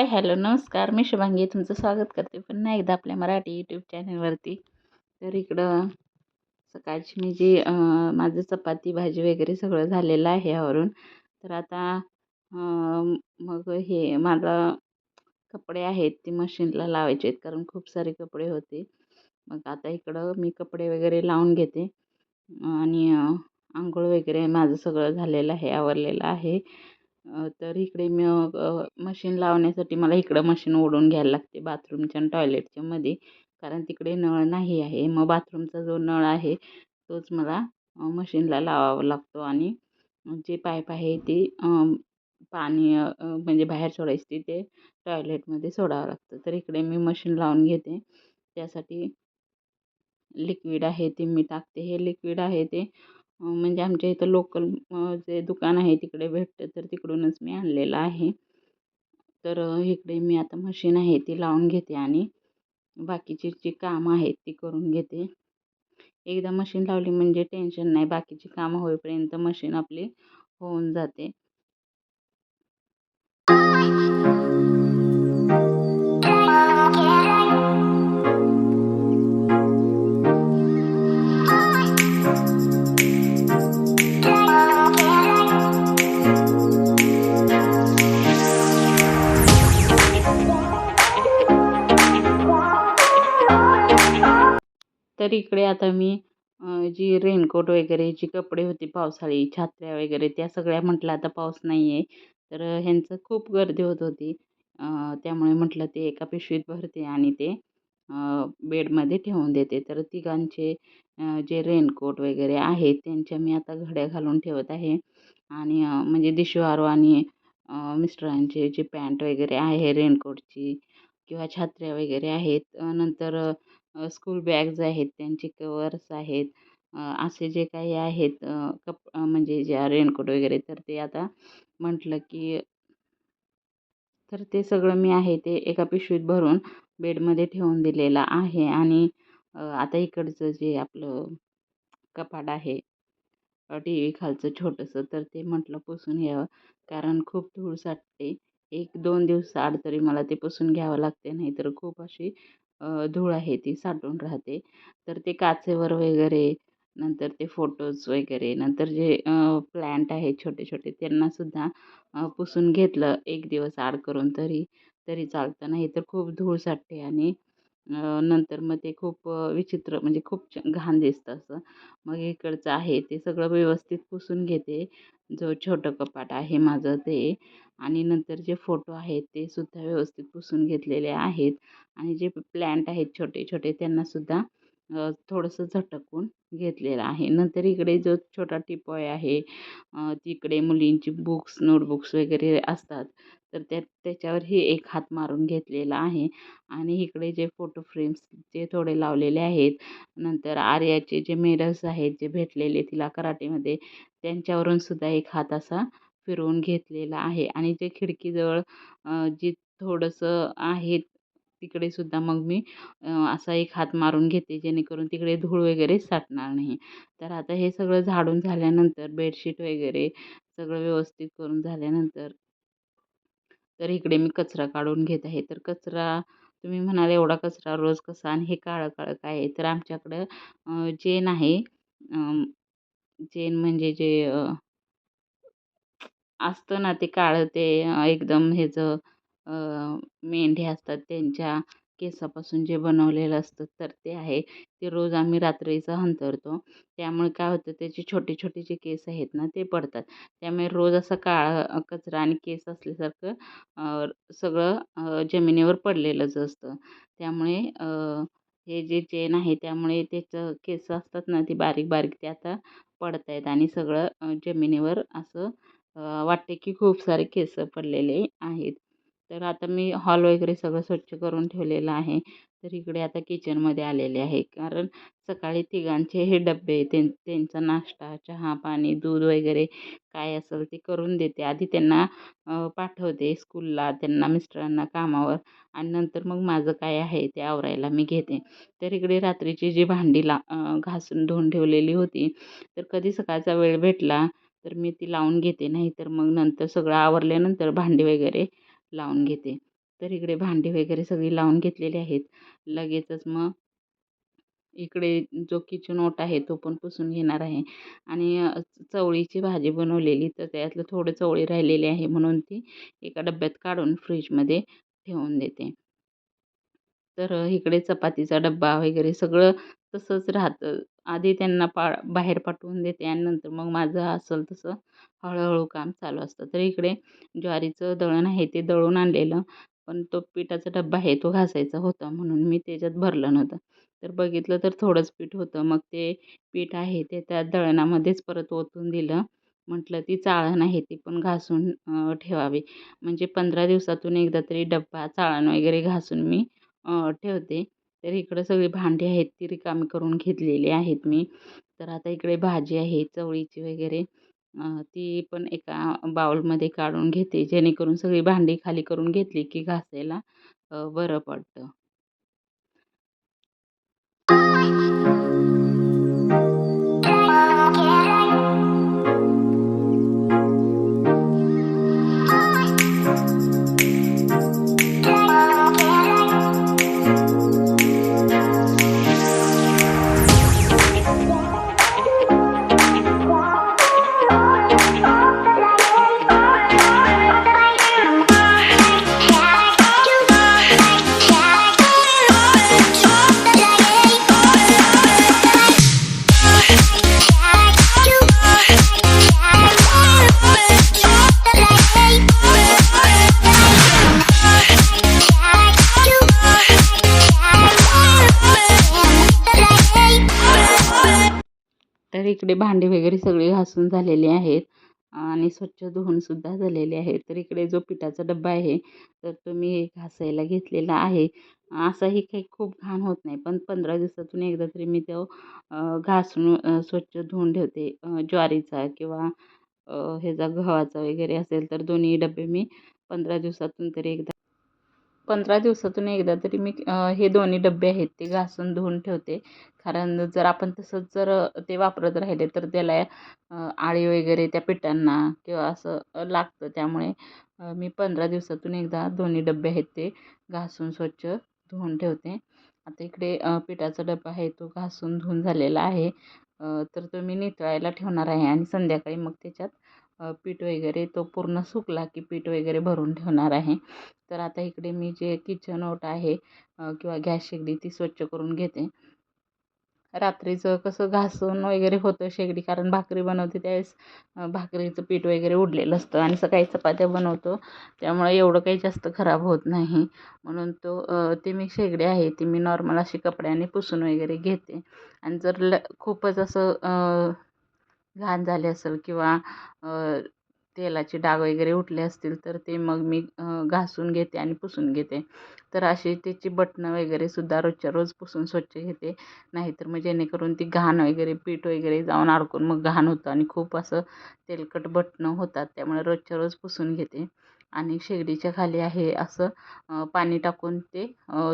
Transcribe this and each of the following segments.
हाय, hello, नमस्कार. मी शुभांगी तुमचं स्वागत करते पुन्हा एकदा आपल्या मराठी यूट्यूब चॅनलवरती. तर इकडं सकाळची मी जी माझं चपाती भाजी वगैरे सगळं झालेलं आहे आवरून. तर आता मग हे माझा कपडे आहेत ते मशीनला लावायचे आहेत, कारण खूप सारे कपडे होते. मग आता इकडं मी कपडे वगैरे लावून घेते आणि अंघोळ वगैरे माझं सगळं झालेलं आहे, आवरलेलं आहे. तर इकडे मशीन लावण्यासाठी मला इकडं मशीन ओढून घ्यायला लागते बाथरूमच्या आणि टॉयलेटच्या मध्ये, कारण तिकडे नळ नाही आहे. मग बाथरूमचा जो नळ आहे तोच मला मशीनला लावावा लागतो आणि जे पाईप आहे ते पाणी म्हणजे बाहेर सोडायचं ते टॉयलेटमध्ये सोडावं लागतं. तर इकडे मी मशीन लावून घेते. त्यासाठी लिक्विड आहे ते मी टाकते. हे लिक्विड आहे ते म्हणजे आमच्या इथं लोकल जे दुकान आहे तिकडे भेटतं, तर तिकडूनच मी आणलेलं आहे. तर इकडे मी आता मशीन आहे ती लावून घेते आणि बाकीची जी कामं आहेत ती करून घेते. एकदा मशीन लावली म्हणजे टेन्शन नाही, बाकीची कामं होईपर्यंत मशीन आपली होऊन जाते. तर इकडे आता मी जी रेनकोट वगैरे जी कपडे होती पावसाळी, छत्र्या वगैरे त्या सगळ्या म्हटलं आता पाऊस नाही आहे, तर ह्यांचं खूप गर्दी होत होती. त्यामुळे म्हटलं ते एका पिशवीत भरते आणि ते बेडमध्ये ठेवून देते. तर तिघांचे जे रेनकोट वगैरे आहेत त्यांच्या मी आता घड्या घालून ठेवत आहे आणि म्हणजे दिशवारो आणि मिस्टरांचे जे पॅन्ट वगैरे आहे रेनकोटची किंवा छत्र्या वगैरे आहेत. नंतर स्कूल बॅग्स आहेत, त्यांचे कवर्स आहेत. असे जे काही आहेत म्हणजे ज्या रेनकोट वगैरे, तर ते आता म्हटलं की तर ते सगळं मी आहे ते एका पिशवीत भरून बेडमध्ये ठेवून दिलेलं आहे आणि आता इकडचं जे आपलं कपाट आहे टी व्ही खालचं छोटंसं, तर ते म्हटलं पुसून घ्यावं, कारण खूप धूळ साठते. 1-2 दिवसाआड तरी मला ते पुसून घ्यावं लागते, नाहीतर खूप अशी धूळ आहे ती साठून राहते. तर ते काचेवर वगैरे, नंतर ते फोटोज वगैरे, नंतर जे प्लांट आहेत छोटे-छोटे त्यांनासुद्धा पुसून घेतलं 1 दिवस आड करून तरी तरी चालतं. नाहीतर खूप धूळ साठते आणि नंतर मग ते खूप विचित्र म्हणजे खूप घाण दिसतं असं. मग इकडचं आहे ते सगळं व्यवस्थित पुसून घेते. जो छोटं कपाट आहे माझं ते आणि नंतर जे फोटो आहेत ते सुद्धा व्यवस्थित पुसून घेतलेले आहेत आणि जे प्लांट आहेत छोटे-छोटे त्यांनासुद्धा थोडंसं झटकून घेतलेलं आहे. नंतर इकडे जो छोटा टिपॉय आहे, तिकडे मुलींची बुक्स, नोटबुक्स वगैरे असतात, तर त्याच्यावरही एक हात मारून घेतलेला आहे आणि इकडे जे फोटो फ्रेम्स ते थोडे लावलेले आहेत. नंतर आर्याचे जे मेडल्स आहेत जे भेटलेले तिला कराटेमध्ये, त्यांच्यावरून सुद्धा एक हात असा फिरवून घेतलेला आहे आणि जे खिडकीजवळ जे थोडंसं आहे तिकडे सुद्धा मग मी असा एक हात मारून घेते, जेणेकरून तिकडे धूळ वगैरे साठणार नाही. तर आता हे सगळं झाडून झाल्यानंतर बेडशीट वगैरे सगळं व्यवस्थित करून झाल्यानंतर तर इकडे मी कचरा काढून घेत आहे. तर कचरा तुम्ही म्हणाल एवढा कचरा रोज कसा आणि हे काळं-काळं काय आहे? तर आमच्याकडं जेन आहे. जेन म्हणजे जे असतं ना ते काळं ते एकदम ह्याचं अ, मेंढ्या असतात त्यांच्या केसापासून जे बनवलेलं असतं तर ते आहे. ते रोज आम्ही रात्रीचं अंथरतो. त्यामुळे काय होतं त्याचे छोटे-छोटे जे केस आहेत ना ते पडतात. त्यामुळे रोज असा काळा कचरा आणि केस असल्यासारखं सगळं जमिनीवर पडलेलंच असतं. त्यामुळे हे जे चेन आहे त्यामुळे त्याचं केस असतात ना ती बारीक-बारीक ते आता पडतायत आणि सगळं जमिनीवर असं वाटते की खूप सारे केस पडलेले आहेत. तर आता मी हॉल वगैरे सगळं स्वच्छ करून ठेवलेलं आहे. तर इकडे आता किचनमध्ये आलेले आहे. कारण सकाळी तिघांचे हे डब्बे, त्यांचा नाश्ता, चहा, पाणी, दूध वगैरे काय असेल ते करून देते. आधी त्यांना पाठवते स्कूलला, त्यांना मिस्टरांना कामावर आणि नंतर मग माझं काय आहे ते आवरायला मी घेते. तर इकडे रात्रीची जी भांडी घासून धुवून ठेवलेली होती, तर कधी सकाळचा वेळ भेटला तर मी ती लावून घेते. नाहीतर मग नंतर सगळं आवरल्यानंतर भांडी वगैरे लावून घेते. तर इकडे भांडी वगैरे सगळी लावून घेतलेली आहेत. लगेचच मग इकडे जो किचन ओटा आहे तो पण पुसून घेणार आहे. आणि चवळीची भाजी बनवलेली, तर त्यातलं थोडं चवळी राहिलेली आहे म्हणून ती एका डब्यात काढून फ्रीजमध्ये ठेवून देते. तर इकडे चपातीचा डब्बा वगैरे सगळं तसंच राहतं. आधी त्यांना बाहेर पाठवून देते आणि नंतर मग माझं असेल तसं हळू काम चालू असतं. तर इकडे ज्वारीचं दळण आहे ते दळून आणलेलं, पण तो पिठाचा डब्बा आहे तो घासायचा होता म्हणून मी त्याच्यात भरलं नव्हतं. तर बघितलं तर थोडंच पीठ होतं. मग ते पीठ आहे ते त्या दळणामध्येच परत ओतून दिलं. म्हटलं ती चाळण आहे ती पण घासून ठेवावी. म्हणजे 15 दिवसातून एकदा तरी डब्बा, चाळण वगैरे घासून मी ठेवते. तर इकडं सगळी भांडी आहेत ती रिकामी करून घेतलेली आहेत मी. तर आता इकडे भाजी आहे चवळीची वगैरे, ती पण एका बाउलमध्ये काढून घेते, जेणेकरून सगळी भांडी खाली करून घेतली की घासायला बरं पडतं. तर इकडे भांडी वगैरे सगळी घासून झालेली आहेत आणि स्वच्छ धुवून सुद्धा झालेले आहेत. तर इकडे जो पिठाचा डब्बा आहे तर तो मी घासायला घेतलेला आहे. असाही काही खूप घाण होत नाही, पण 15 दिवसातून एकदा तरी मी तो घासून स्वच्छ धुवून ठेवते. ज्वारीचा किंवा ह्याचा गव्हाचा वगैरे असेल तर दोन्ही डब्बे मी 15 दिवसातून तरी एकदा 15 दिवसातून एकदा तरी मी हे दोन्ही डब्बे आहेत ते घासून धुवून ठेवते. कारण जर आपण तसंच जर ते वापरत राहिले तर त्याला आळी वगैरे त्या पिठांना किंवा असं लागतं. त्यामुळे मी 15 दिवसातून एकदा दोन्ही डब्बे आहेत ते घासून स्वच्छ धुवून ठेवते. आता इकडे पिठाचा डब्बा आहे तो घासून धुवून झालेला आहे. तर तो मी नितळायला ठेवणार आहे आणि संध्याकाळी मग त्याच्यात पीठ वगैरे तो पूर्ण सुकला की पीठ वगैरे भरून ठेवणार आहे. तर आता इकडे मी जे किचन ओटा आहे किंवा गॅस शेगडी ती स्वच्छ करून घेते. रात्रीचं कसं घासून वगैरे होतं शेगडी, कारण भाकरी बनवते त्यावेळेस भाकरीचं पीठ वगैरे उरलेलं असतं आणि सकाळी चपात्या बनवतो त्यामुळे एवढं काही जास्त खराब होत नाही. म्हणून ती मी शेगडी आहे ती मी नॉर्मल अशी कपड्याने पुसून वगैरे घेते. आणि जर खूपच असं घाण झाले असेल किंवा तेलाचे डाग वगैरे उठले असतील तर ते मग मी घासून घेते आणि पुसून घेते. तर अशी त्याची बटणं वगैरे सुद्धा रोजच्या रोज पुसून स्वच्छ घेते. नाहीतर मग जेणेकरून ती घाण वगैरे पीठ वगैरे जाऊन अडकून मग घाण होतं आणि खूप असं तेलकट बटणं होतात. त्यामुळे रोजच्या रोज पुसून घेते. आणि शेगडीच्या खाली आहे असं पाणी टाकून ते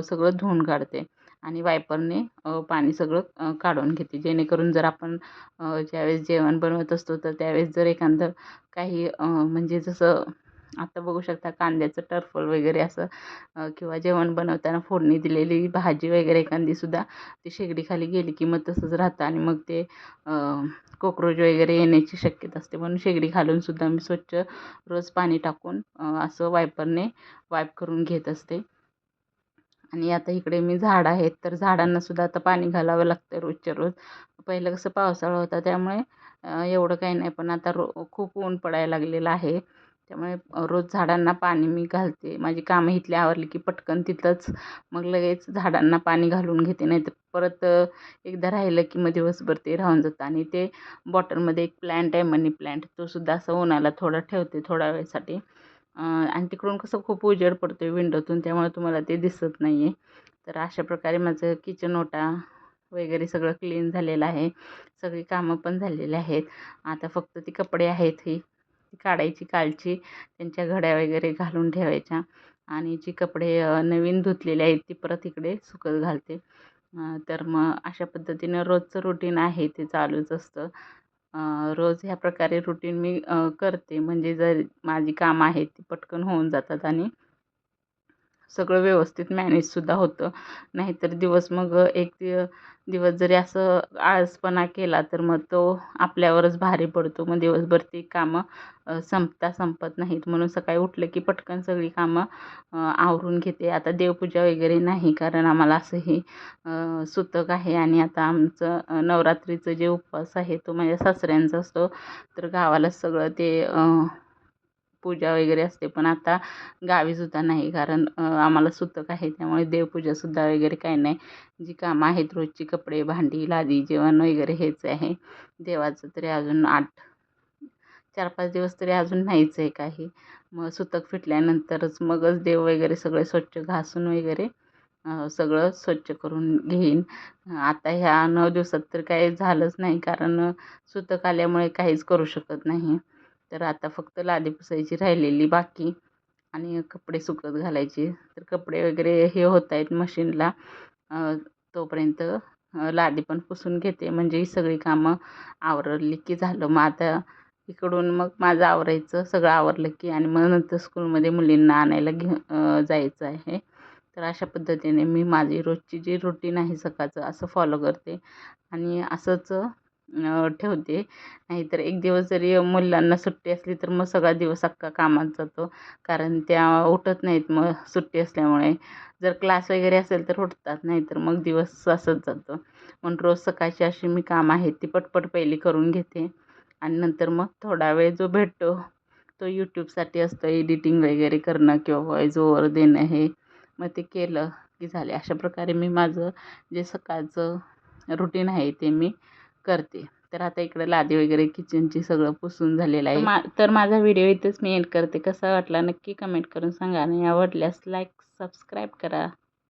सगळं धुवून काढते आणि वायपरने पाणी सगळं काढून घेते. जेणेकरून जर आपण ज्यावेळेस जेवण बनवत असतो तर त्यावेळेस जर एखादं काही म्हणजे जसं आता बघू शकता कांद्याचं टरफल वगैरे असं किंवा जेवण बनवताना फोडणी दिलेली भाजी वगैरे एखादीसुद्धा ती शेगडीखाली गेली की मग तसंच राहतं आणि मग ते कॉकरोच वगैरे येण्याची शक्यता असते. म्हणून शेगडी घालून सुद्धा मी स्वच्छ रोज पाणी टाकून असं वायपरने वाईप करून घेत असते. आणि आता इकडे मी झाडं आहेत तर झाडांनासुद्धा आता पाणी घालावं लागतं रोजच्या रोज. पहिलं कसं पावसाळा होता त्यामुळे एवढं काही नाही, पण आता खूप ऊन पडायला लागलेलं आहे. त्यामुळे रोज झाडांना पाणी मी घालते. माझी कामं इथली आवरली की पटकन तिथंच मग लगेच झाडांना पाणी घालून घेते. नाहीतर परत एकदा राहिलं की मग दिवसभर ते राहून जातं. आणि ते बॉटलमध्ये एक प्लॅन्ट आहे मनी प्लॅन्ट, तो सुद्धा असं उन्हाला थोडा ठेवते थोड्या वेळसाठी. आणि तिकडून कसं खूप उजेड पडतो आहे विंडोतून त्यामुळे तुम्हाला ते दिसत नाही आहे. तर अशा प्रकारे माझं किचन ओटा वगैरे सगळं क्लीन झालेलं आहे. सगळी कामं पण झालेली आहेत. आता फक्त ती कपडे आहेत ही ती काढायची कालची, त्यांच्या घड्या वगैरे घालून ठेवायच्या आणि जी कपडे नवीन धुतलेली आहेत ती परत इकडे सुकत घालते. तर मग अशा पद्धतीनं रोजचं रुटीन आहे ते चालूच असतं. रोज ह्या प्रकारे रुटीन मी करते म्हणजे जर माझी कामं आहेत ती पटकन होऊन जातात आणि सगळं व्यवस्थित मॅनेजसुद्धा होतं. नाहीतर दिवस मग एक दिवस जरी असं आळसपणा केला तर मग तो आपल्यावरच भारी पडतो. मग दिवसभर ती कामं संपत नाहीत. म्हणून सकाळी उठलं की पटकन सगळी कामं आवरून घेते. आता देवपूजा वगैरे नाही, कारण आम्हाला असंही सुतक आहे आणि आता आमचं नवरात्रीचं जे उपवास आहे तो माझ्या सासऱ्यांचा असतो. तर गावालाच सगळं ते पूजा वगैरे असते. पण आता गावीसुद्धा नाही, कारण आम्हाला सुतक आहे, त्यामुळे देवपूजासुद्धा वगैरे काही नाही. जी कामं आहेत रोजची, कपडे, भांडी, लादी, जेवण वगैरे हेच आहे. देवाचं तरी अजून 4-5 दिवस तरी अजून नाहीच आहे काही. मग सुतक फिटल्यानंतरच मगच देव वगैरे सगळे स्वच्छ घासून वगैरे सगळं स्वच्छ करून घेईन. आता ह्या 9 दिवसात तर काही झालंच नाही, कारण सुतक आल्यामुळे काहीच करू शकत नाही. तर आता फक्त लादी पुसायची राहिलेली बाकी आणि कपडे सुकत घालायचे. तर कपडे वगैरे हे होत आहेत मशीनला, तोपर्यंत लादी पण पुसून घेते, म्हणजे ही सगळी कामं आवरली की झालं. मग आता इकडून मग माझं आवरायचं, सगळं आवरलं की आणि मग नंतर स्कूलमध्ये मुलींना आणायला जायचं आहे. तर अशा पद्धतीने मी माझी रोजची जी रुटीन आहे सकाळचं असं फॉलो करते आणि असंच ठेवते. नाहीतर एक दिवस जरी मुलांना सुट्टी असली तर मग सगळा दिवस अख्खा कामात जातो, कारण त्या उठत नाहीत मग सुट्टी असल्यामुळे. जर क्लास वगैरे असेल तर उठतात, नाहीतर मग दिवस असंच जातो. म्हणून रोज सकाळची अशी मी कामं आहेत ती पटपट पहिली करून घेते आणि नंतर मग थोडा वेळ जो भेटतो तो यूट्यूबसाठी असतो, एडिटिंग वगैरे करणं किंवा व्हॉईस ओव्हर देणं हे. मग ते केलं की झाले. अशा प्रकारे मी माझं जे सकाळचं रुटीन आहे ते मी करते. तर आता इकडे लादी वगैरे किचनची सगळं पुसून झालेलं आहे. तर माझा व्हिडिओ इथेच मी एंड करते. कसा वाटला नक्की कमेंट करून सांगा आणि आवडल्यास लाईक, सबस्क्राईब करा.